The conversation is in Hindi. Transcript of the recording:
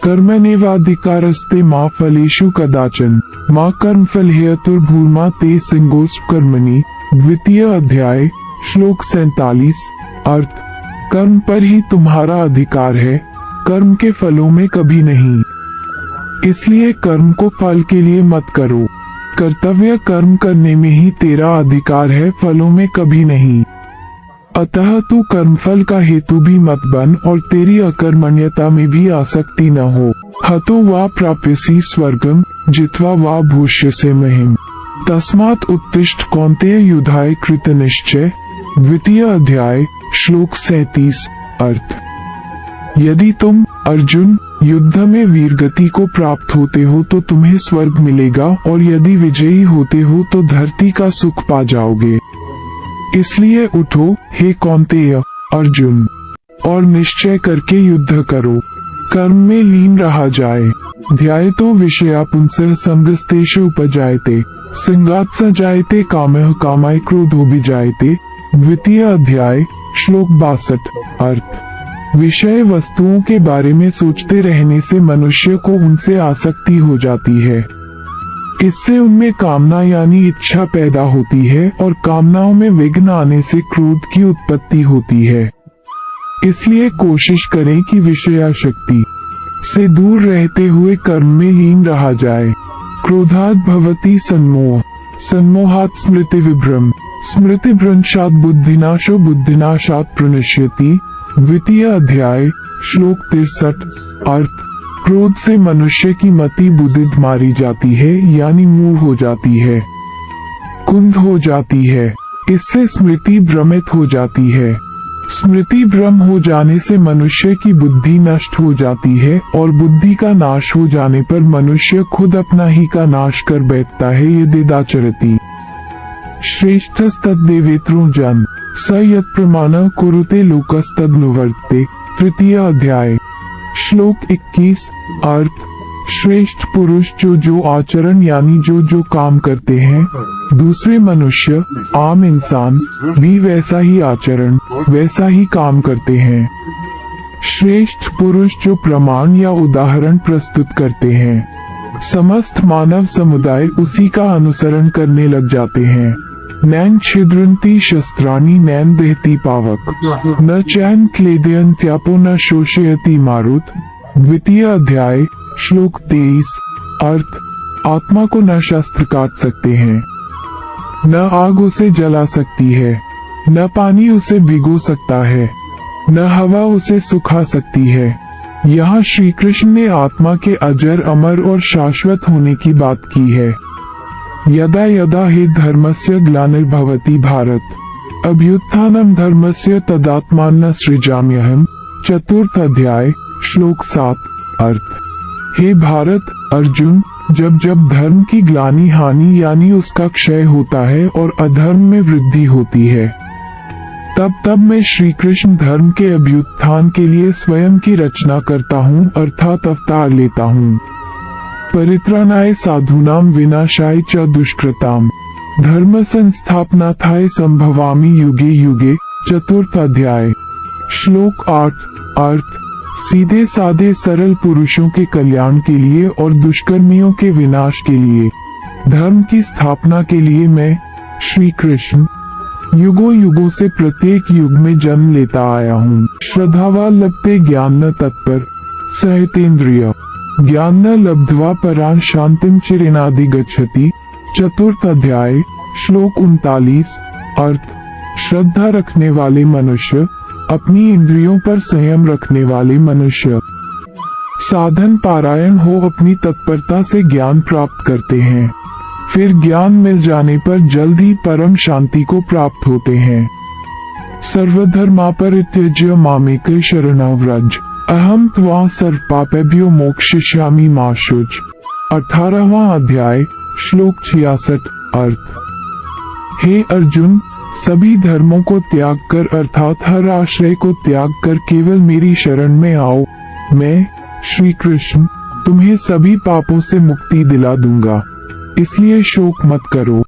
कर्मण्येवाधिकारस्ते मा फलेषु कदाचन मा कर्मफल हेतुर्भूर्मा ते संगोऽस्त्व कर्मणि। द्वितीय अध्याय श्लोक 47। अर्थ, कर्म पर ही तुम्हारा अधिकार है, कर्म के फलों में कभी नहीं। इसलिए कर्म को फल के लिए मत करो। कर्तव्य कर्म करने में ही तेरा अधिकार है, फलों में कभी नहीं। अतः तू कर्मफल का हेतु भी मत बन और तेरी अकर्मण्यता में भी आसक्ति न हो। हतो वा प्राप्यसि स्वर्गम जित्वा वा भूष्यसे महिम। तस्मात् उत्तिष्ठ कौन्तेय युद्धाय कृतनिश्चय। द्वितीय अध्याय श्लोक 37। अर्थ, यदि तुम अर्जुन युद्ध में वीरगति को प्राप्त होते हो तो तुम्हें स्वर्ग मिलेगा और यदि विजयी होते हो तो धरती का सुख पा जाओगे। इसलिए उठो हे कौन्तेय अर्जुन, और निश्चय करके युद्ध करो, कर्म में लीन रहा जाए। ध्यायतो विषया पुंसः संगस्तेषु उपजायते संगात् स जायते कामः कामाय क्रोधो विजायते। द्वितीय अध्याय श्लोक 62। अर्थ, विषय वस्तुओं के बारे में सोचते रहने से मनुष्य को उनसे आसक्ति हो जाती है। इससे उनमें कामना यानी इच्छा पैदा होती है और कामनाओं में विघ्न आने से क्रोध की उत्पत्ति होती है। इसलिए कोशिश करें कि विषयाशक्ति से दूर रहते हुए कर्म में लीन रहा जाए। क्रोधात् भवति सम्मोह, सम्मोहात् स्मृति विभ्रम, स्मृति भ्रंशात् बुद्धिनाशो, बुद्धिनाशात् प्रणश्यति। द्वितीय अध्याय श्लोक 63। अर्थ, क्रोध से मनुष्य की मति बुद्धिद मारी जाती है यानी मूढ़ हो जाती है, कुंद हो जाती है। इससे स्मृति भ्रमित हो जाती है। स्मृति भ्रम हो जाने से मनुष्य की बुद्धि नष्ट हो जाती है और बुद्धि का नाश हो जाने पर मनुष्य खुद अपना ही का नाश कर बैठता है। ये यदिदाचरति श्रेष्ठस्तद्देवेत्रो जन स यत् प्रमाण कुरुते लोकस्तदनुवर्तते। तृतीय अध्याय श्लोक 21। अर्थ, श्रेष्ठ पुरुष जो आचरण यानी जो काम करते हैं, दूसरे मनुष्य आम इंसान भी वैसा ही आचरण वैसा ही काम करते हैं। श्रेष्ठ पुरुष जो प्रमाण या उदाहरण प्रस्तुत करते हैं, समस्त मानव समुदाय उसी का अनुसरण करने लग जाते हैं। नैन छिद्रन्ति शस्त्राणि नैन दहति पावक, न चैन क्लेदयन्त्यापो न शोषयति मारुत। द्वितीय अध्याय श्लोक 23। अर्थ, आत्मा को न शस्त्र काट सकते हैं, न आग उसे जला सकती है, न पानी उसे भिगो सकता है, न हवा उसे सुखा सकती है। यहाँ श्री कृष्ण ने आत्मा के अजर अमर और शाश्वत होने की बात की है। यदा यदा हि धर्मस्य ग्लानिर्भवति भारत, अभ्युत्थानं धर्मस्य तदात्मानं सृजाम्यहम्। चतुर्थ अध्याय श्लोक 7। अर्थ, हे भारत अर्जुन, जब जब धर्म की ग्लानि हानि यानी उसका क्षय होता है और अधर्म में वृद्धि होती है, तब तब मैं श्री कृष्ण धर्म के अभ्युत्थान के लिए स्वयं की रचना करता हूँ अर्थात अवतार लेता हूँ। परित्राणाय साधूनां विनाशाय च दुष्कृताम, धर्म संस्थापनार्थाय संभवामि युगे युगे। चतुर्थ अध्याय श्लोक 8। अर्थ, सीधे साधे सरल पुरुषों के कल्याण के लिए और दुष्कर्मियों के विनाश के लिए, धर्म की स्थापना के लिए मैं श्री कृष्ण युगों युगों से प्रत्येक युग में जन्म लेता आया हूँ। श्रद्धावा लभते ज्ञान न तत्पर सहितेन्द्रिय, ज्ञान न लब्ध्वा परां शांतिम चिरेनाधिगच्छति। चतुर्थ अध्याय श्लोक 39। अर्थ, श्रद्धा रखने वाले मनुष्य, अपनी इंद्रियों पर संयम रखने वाले मनुष्य, साधन पारायण हो अपनी तत्परता से ज्ञान प्राप्त करते हैं। फिर ज्ञान मिल जाने पर जल्द ही परम शांति को प्राप्त होते हैं। सर्वधर्मा परित्यज्य मामेक शरणं व्रज, अहम त्वा सर्व पापेभ्यो मोक्षयिष्यामि मा शुच। 18वां अध्याय श्लोक 66। अर्थ, हे अर्जुन, सभी धर्मों को त्याग कर अर्थात हर आश्रय को त्याग कर केवल मेरी शरण में आओ। मैं श्री कृष्ण तुम्हें सभी पापों से मुक्ति दिला दूंगा, इसलिए शोक मत करो।